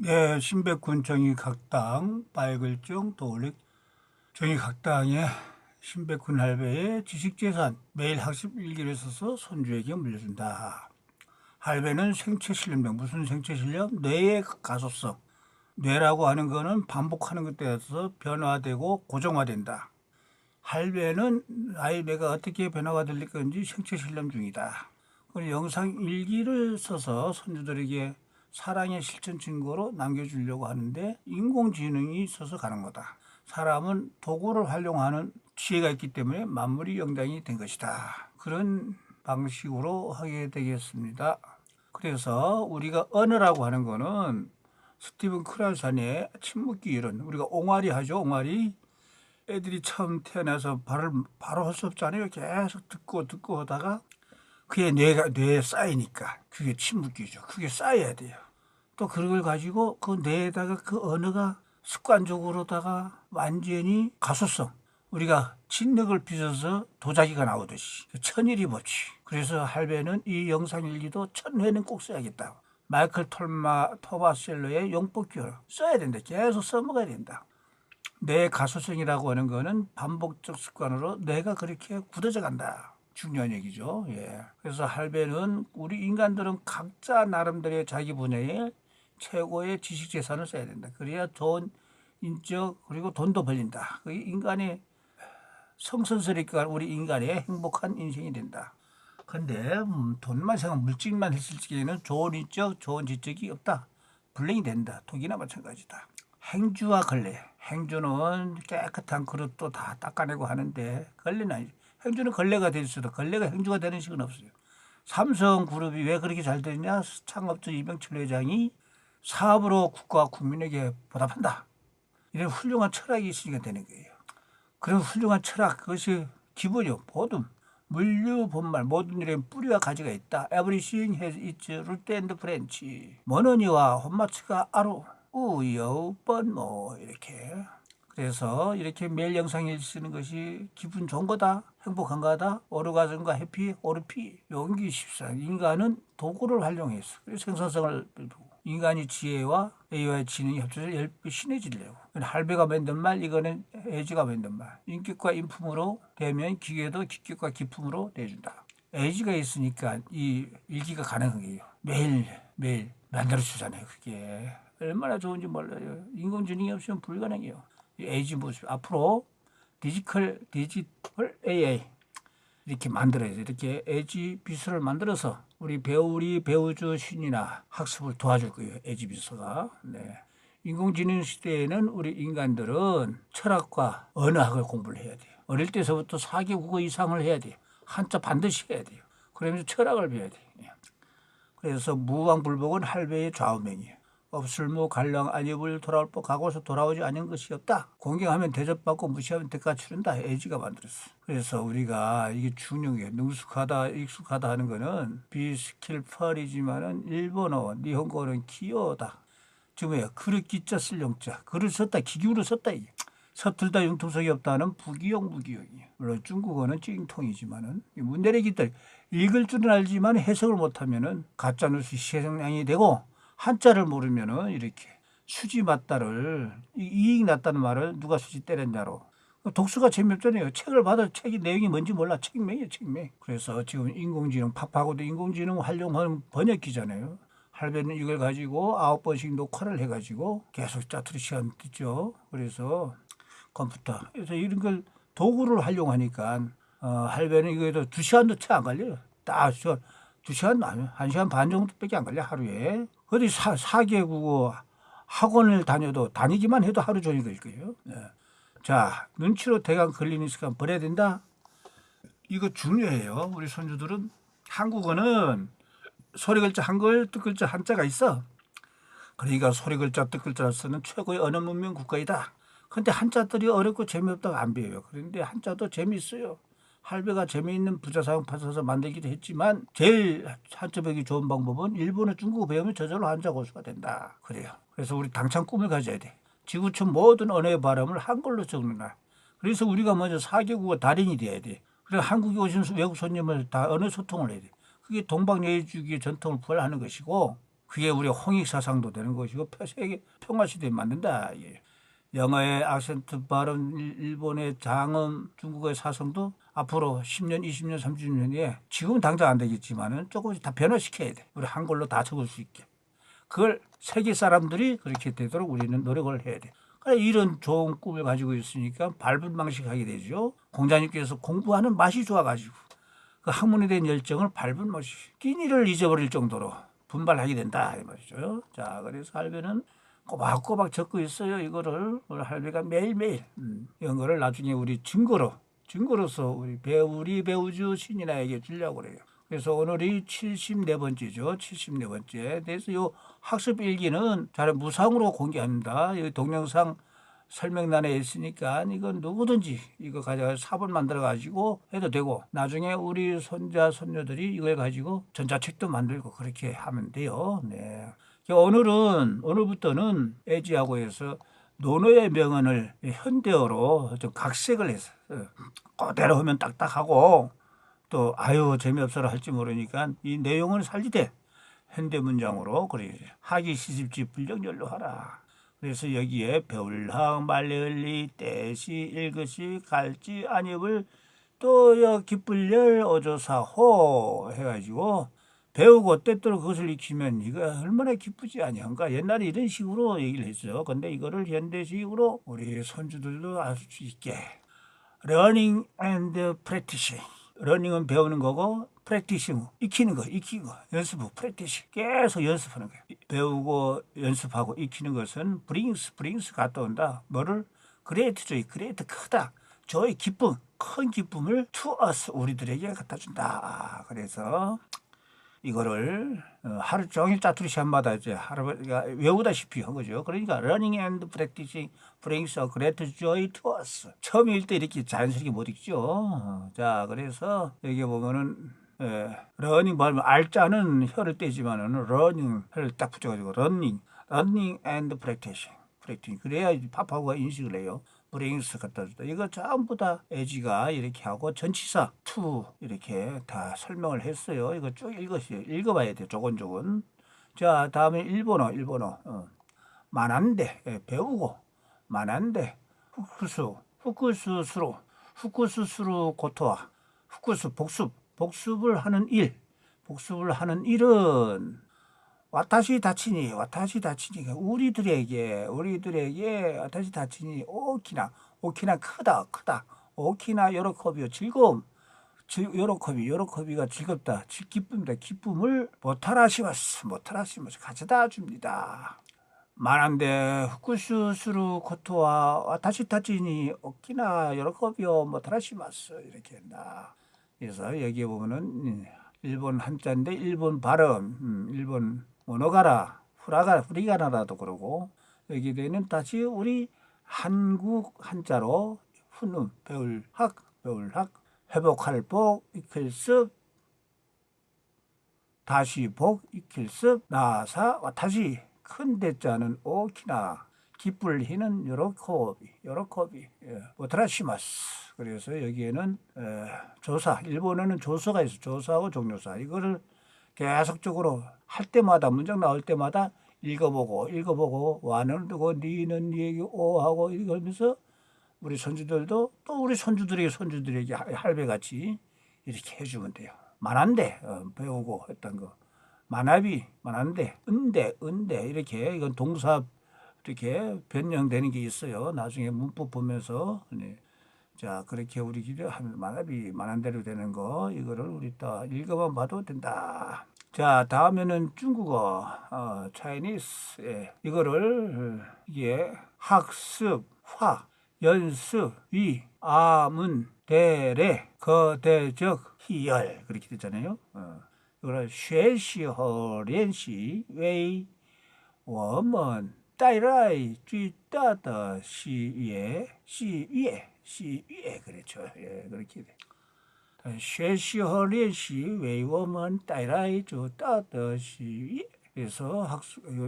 네, 신백군 정의각당 빨글증 도올릭 정의각당의 신백군 할배의 지식재산 매일 학습 일기를 써서 손주에게 물려준다. 할배는 생체실험력, 무슨 생체실험? 뇌의 가소성. 뇌라고 하는 거는 반복하는 것에 따라서 변화되고 고정화된다. 할배는 아이 뇌가 어떻게 변화가 될 건지 생체실험 중이다. 영상 일기를 써서 손주들에게 사랑의 실천 증거로 남겨주려고 하는데 인공지능이 있어서 가는 거다. 사람은 도구를 활용하는 지혜가 있기 때문에 만물이 영장이 된 것이다. 그런 방식으로 하게 되겠습니다. 그래서 우리가 언어라고 하는 거는 스티븐 크라산의 침묵기 이론, 우리가 옹알이 하죠. 옹알이. 애들이 처음 태어나서 바로 할 수 없잖아요. 계속 듣고 하다가 그게 뇌에 쌓이니까 그게 침묵기죠. 그게 쌓여야 돼요. 또 그걸 가지고 그 뇌에다가 그 언어가 습관적으로다가 완전히 가소성. 우리가 진흙을 빚어서 도자기가 나오듯이 천일이 법칙. 그래서 할배는 이 영상일기도 1000회는 꼭 써야겠다. 마이클 토마셀러의 용법규를 써야 된다. 계속 써먹어야 된다. 뇌 가소성이라고 하는 거는 반복적 습관으로 뇌가 그렇게 굳어져 간다. 중요한 얘기죠. 예. 그래서 할배는 우리 인간들은 각자 나름대로의 자기 분야에 최고의 지식 재산을 써야 된다. 그래야 좋은 인적 그리고 돈도 벌린다. 그 인간의 성선설이니까 우리 인간의 행복한 인생이 된다. 근데 돈만 생각 물질만 했을 적에는 좋은 인적, 좋은 지적이 없다. 불행이 된다. 독이나 마찬가지다. 행주와 걸레. 행주는 깨끗한 그릇도 다 닦아내고 하는데 걸레는 아니죠. 행주는 걸레가 될 수도 걸레가 행주가 되는 식은 없어요. 삼성그룹이 왜 그렇게 잘 되느냐? 창업주 이병철 회장이 사업으로 국가와 국민에게 보답한다. 이런 훌륭한 철학이 있으니까 되는 거예요. 그런 훌륭한 철학, 그것이 기본이요. 모든 물류 본말 모든 일에 뿌리와 가지가 있다. Everything has its root and branch. 모노니와 혼마츠가 아루 우여번모 이렇게. 그래서 이렇게 매일 영상일 쓰는 것이 기분 좋은 거다, 행복한 거다, 오르가즘과 해피, 오르피, 용기 십사. 인간은 도구를 활용해서 생산성을 부르고 인간이 지혜와 AI의 지능이 합쳐서 10배 신해지려고. 할배가 만든 말, 이거는 에이지가 만든 말. 인격과 인품으로 되면 기계도 기격과 기품으로 내준다. 에이지가 있으니까 이 일기가 가능한 거예요. 매일 만들어주잖아요. 그게 얼마나 좋은지 몰라요. 인공지능이 없으면 불가능해요. 에이지 모습 앞으로 디지털 AI 이렇게 만들어야죠. 이렇게 에이지 비서를 만들어서 우리 배우주 신이나 학습을 도와줄 거예요. 에이지 비서가. 네. 인공지능 시대에는 우리 인간들은 철학과 언어학을 공부를 해야 돼요. 어릴 때서부터 4개 국어 이상을 해야 돼요. 한자 반드시 해야 돼요. 그러면서 철학을 배워야 돼요. 그래서 무왕불복은 할배의 좌우명이에요. 없을무 갈랑 안입을 돌아올 법 가고서 돌아오지 않은 것이 없다. 공경하면 대접받고 무시하면 대가 치른다. 에이지가 만들었어. 그래서 우리가 이게 중요해요. 능숙하다 익숙하다 하는 거는 비스킬펄이지만은 일본어 니혼고는 기요다. 지금 뭐야? 그릇 기자 쓸 용자. 그릇 썼다. 기교로 썼다. 이게. 서툴다 융통성이 없다는 무기용이에요. 물론 중국어는 찡통이지만은 문내리기들 읽을 줄은 알지만 해석을 못하면은 가짜 뉴스 시행량이 되고 한자를 모르면은 이렇게 수지 맞다를 이익 났다는 말을 누가 수지 때렸냐로. 독서가 재미없잖아요. 책을 받아 책이 내용이 뭔지 몰라. 책명이에요, 책명. 그래서 지금 인공지능 팝하고도 인공지능 활용하는 번역기잖아요. 할배는 이걸 가지고 9번씩 녹화를 해가지고 계속 짜투리 시간 듣죠. 그래서 컴퓨터. 그래서 이런 걸 도구를 활용하니까 할배는 이거에도 2시간도 채 안 걸려요. 딱 2시간 아니면 1시간 반 정도밖에 안 걸려 하루에. 어디 4개 국어 학원을 다니기만 해도 하루 종일 걸릴 거예요. 네. 자, 눈치로 대강 걸리는 시간 버려야 된다. 이거 중요해요. 우리 손주들은 한국어는 소리글자 한글, 뜻글자 한자가 있어. 그러니까 소리글자, 뜻글자를 쓰는 최고의 언어 문명 국가이다. 근데 한자들이 어렵고 재미없다고 안 배워요. 그런데 한자도 재미있어요. 할배가 재미있는 부자사용 파서서 만들기도 했지만 제일 한자 배우기 좋은 방법은 일본어, 중국어 배우면 저절로 한자 고수가 된다. 그래요. 그래서 우리 당찬 꿈을 가져야 돼. 지구촌 모든 언어의 발음을 한글로 적는다. 그래서 우리가 먼저 4개국어 달인이 돼야 돼. 그래서 한국에 오신 외국 손님을 다 언어 소통을 해야 돼. 그게 동방예의주기의 전통을 부활하는 것이고 그게 우리 홍익사상도 되는 것이고 세계 평화시대에 만든다. 이게. 영어의 악센트 발음, 일본의 장음, 중국어의 사성도 앞으로 10년, 20년, 30년 후에 지금은 당장 안 되겠지만은 조금씩 다 변화시켜야 돼. 우리 한글로 다 적을 수 있게. 그걸 세계 사람들이 그렇게 되도록 우리는 노력을 해야 돼. 그러니까 이런 좋은 꿈을 가지고 있으니까 밟은 방식 하게 되죠. 공자님께서 공부하는 맛이 좋아가지고 그 학문에 대한 열정을 밟은 맛이 끼니를 잊어버릴 정도로 분발하게 된다 이 말이죠. 자, 그래서 할배는 꼬박꼬박 적고 있어요. 이거를 할배가 매일매일 이런 거를 나중에 우리 증거로서 우리 배우주 신인아에게 주려고 그래요. 그래서 오늘이 74번째죠. 74번째. 그래서 이 학습 일기는 잘 무상으로 공개합니다. 이 동영상 설명란에 있으니까 이건 누구든지 이거 가져가서 사본 만들어 가지고 해도 되고 나중에 우리 손자 손녀들이 이걸 가지고 전자책도 만들고 그렇게 하면 돼요. 네. 오늘부터는 애지하고 해서 논어의 명언을 현대어로 좀 각색을 해서 그대로 하면 딱딱하고 또 아유 재미없어라 할지 모르니까 이 내용을 살리되 현대 문장으로 그래 하기 시집지 불정렬로 하라. 그래서 여기에 배울학 말레을리 떼시 일것이 갈지 안입을 또여 기쁠열 어조사호 해가지고 배우고 때때로 그것을 익히면 이거 얼마나 기쁘지 아니한가. 옛날에 이런 식으로 얘기를 했어요. 근데 이거를 현대식으로 우리 손주들도 알 수 있게 learning and practicing. 러닝은 배우는 거고 practicing 익히는 거 연습 practice 계속 연습하는 거예요. 배우고 연습하고 익히는 것은 brings 갔다 온다. 뭐를 great joy 크다. 저의 기쁨 큰 기쁨을 to us 우리들에게 갖다 준다. 그래서 이거를 하루 종일 짜투리 시간마다 이제 할아버지가 외우다시피 한 거죠. 그러니까 learning and practicing brings a great joy to us. 처음일 때 이렇게 자연스럽게 못 읽죠. 자, 그래서 여기 보면은 learning 말면 알자는 혀를 떼지만은 learning 혀를 딱 붙여가지고 learning and practicing. 그래야 파파고가 인식을 해요. 브레인스 갖다 주다. 이거 전부 다 에지가 이렇게 하고 전치사 to 이렇게 다 설명을 했어요. 이거 쭉 읽어봐야 돼요. 조곤조곤. 자, 다음에 일본어. 만한데 배우고 만한데 후쿠스수로 고토와 후쿠스 복습을 하는 일은 와타시 다치니 우리들에게 와타시 다치니 오키나 크다 오키나 요로코비요 즐거움 요로코비가 즐겁다 기쁨을 모타라시마스 가져다 줍니다. 만한데 후쿠스수루 코토와 와타시 다치니 오키나 요로코비요 모타라시마스 이렇게 한다. 그래서 여기에 보면은 일본 한자인데 일본 발음 일본 모노가라, 후리가나라도 그러고 여기에는 다시 우리 한국 한자로 훈음, 배울학, 회복할 복, 익힐습, 다시 복, 익힐습, 나사, 와타시, 큰 대자는 오키나, 기쁠 희는 요로코비, 오타라시마스. 그래서 여기에는 조사, 일본어는 조서가 있어. 조사하고 종료사. 이거를 계속적으로 할 때마다 문장 나올 때마다 읽어보고 와는 누구 니는 니에게 오하고 읽으면서 우리 손주들도 또 우리 손주들에게 할배같이 이렇게 해주면 돼요. 만한데 배우고 했던 거 만한데 은대 이렇게 이건 동사 이렇게 변형되는 게 있어요. 나중에 문법 보면서 자 그렇게 우리끼리 하면 만한 대로 되는 거 이거를 우리 또 읽어만 봐도 된다. 자 다음에는 중국어 차이니스 이게 학습 연습 아문 대래 거대적 희열 그렇게 됐잖아요. 이거를 学习和练习为我们带来最大的喜悦 그렇죠. 예, 그렇게 돼. 学习和练习为我们带来最大的喜悦. 그래서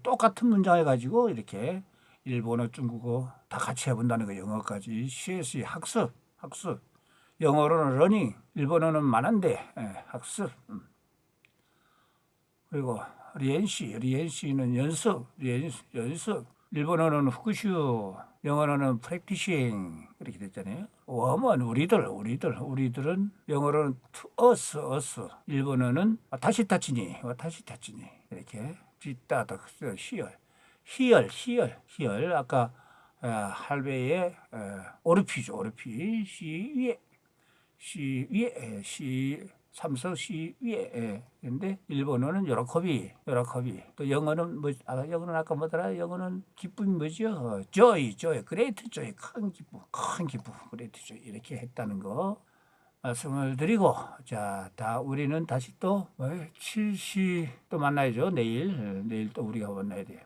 똑같은 문장을 가지고 이렇게 일본어, 중국어 다 같이 해본다는 거 영어까지. 学习 학습. 영어로는 learning, 일본어는 만한데 학습. 그리고 리엔시는 연습, 연습. 일본어는 후쿠슈, 영어로는 프랙티싱 이렇게 됐잖아요. 웜은 우리들은 영어로는 us. 일본어는 타시타치니 이렇게 찌따다 희열 아까 할배의 오르피 시 위에 삼서 시 위에 근데 일본어는 요라코비 또 영어는 영어는 아까 뭐더라 영어는 기쁨이 뭐죠 joy great joy 큰 기쁨 great joy 이렇게 했다는 거 말씀을 드리고 자 우리는 다시 또 7시 또 만나야죠 내일 또 우리가 만나야 돼요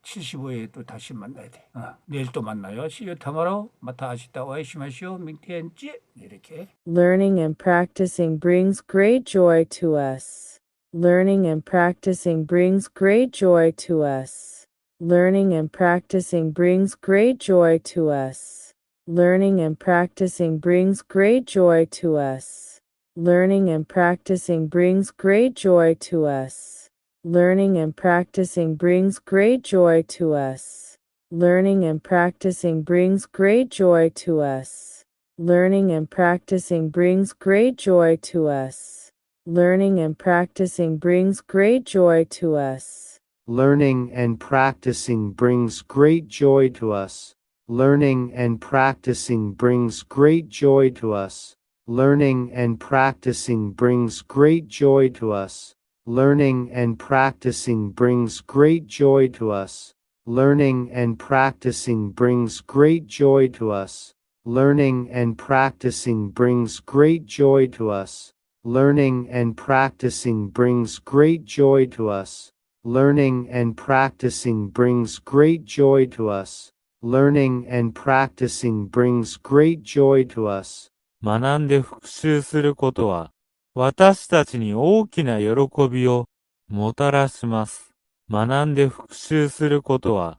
75에 또 다시 만나야 돼. 내일 또 만나요. See you tomorrow. 마타 아시다 오이시마시오. 민티엔지 이렇게. Learning and practicing brings great joy to us. Learning and practicing brings great joy to us. Learning and practicing brings great joy to us. Learning and practicing brings great joy to us. Learning and practicing brings great joy to us. Learning and practicing brings great joy to us. Learning and practicing brings great joy to us. Learning and practicing brings great joy to us. Learning and practicing brings great joy to us. Learning and practicing brings great joy to us. Learning and practicing brings great joy to us. Learning and practicing brings great joy to us. Learning and practicing brings great joy to us. Learning and practicing brings great joy to us. Learning and practicing brings great joy to us. Learning and practicing brings great joy to us. Learning and practicing brings great joy to us. Learning and practicing brings great joy to us. 学んで復習することは、私たちに大きな喜びをもたらします。学んで復習することは、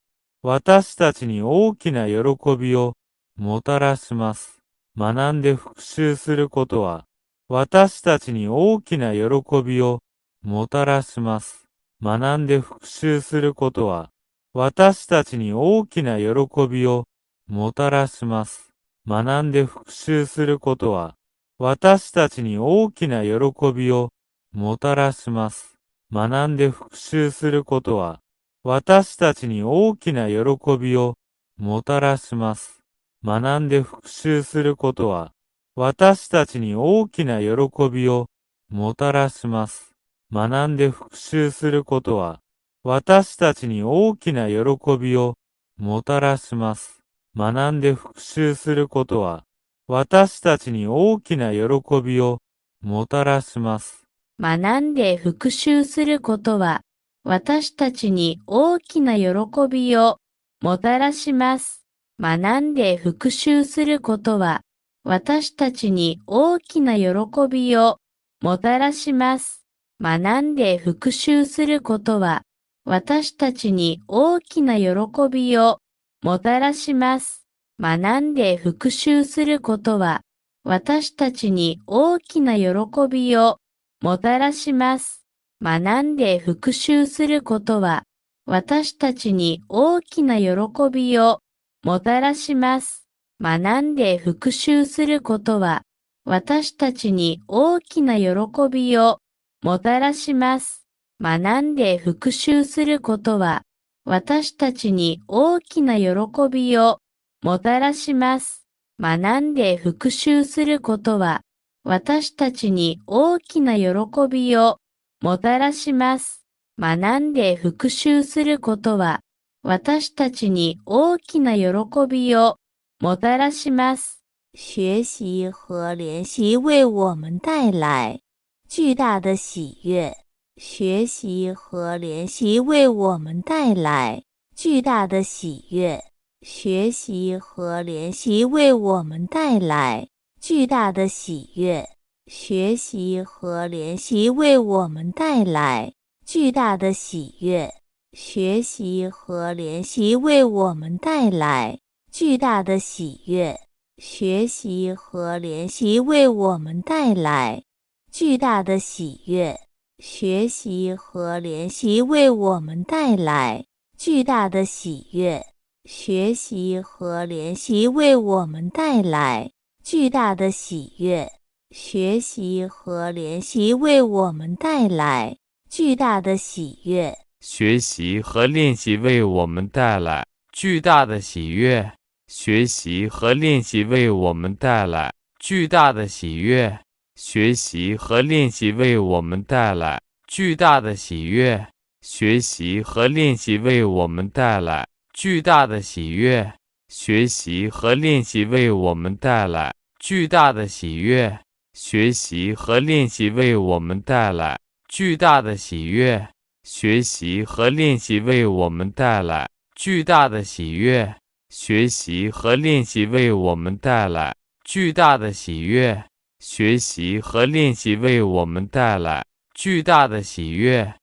私たちに大きな喜びをもたらします。学んで復習することは、私たちに大きな喜びをもたらします。学んで復習することは、私たちに大きな喜びをもたらします。学んで復習することは、私たちに大きな喜びをもたらします。学んで復習することは、私たちに大きな喜びをもたらします。学んで復習することは、私たちに大きな喜びをもたらします。学んで復習することは、私たちに大きな喜びをもたらします。学んで復習することは、私たちに大きな喜びをもたらします。学んで復習することは、私たちに大きな喜びをもたらします。学んで復習することは、私たちに大きな喜びをもたらします。学んで復習することは、私たちに大きな喜びをもたらします。学んで復習することは、私たちに大きな喜びをもたらします。学んで復習することは、私たちに大きな喜びをもたらします。学んで復習することは、私たちに大きな喜びをもたらします。学んで復習することは、私たちに大きな喜びをもたらします。学んで復習することは、私たちに大きな喜びをもたらします。学んで復習することは、私たちに大きな喜びをもたらします。学习和练习为我们带来巨大的喜悦。学习和练习为我们带来巨大的喜悦。学习和练习为我们带来巨大的喜悦。学习和练习为我们带来巨大的喜悦。学习和练习为我们带来巨大的喜悦。学习和练习为我们带来巨大的喜悦。学习和练习为我们带来巨大的喜悦。学习和练习为我们带来巨大的喜悦。学习和练习为我们带来巨大的喜悦。学习和练习为我们带来巨大的喜悦。学习和练习为我们带来巨大的喜悦。学习和练习为我们带来巨大的喜悦。学习和练习为我们带来巨大的喜悦。学习和练习为我们带来巨大的喜悦。学习和练习为我们带来巨大的喜悦。学习和练习为我们带来巨大的喜悦。学习和练习为我们带来巨大的喜悦。学习和练习为我们带来巨大的喜悦。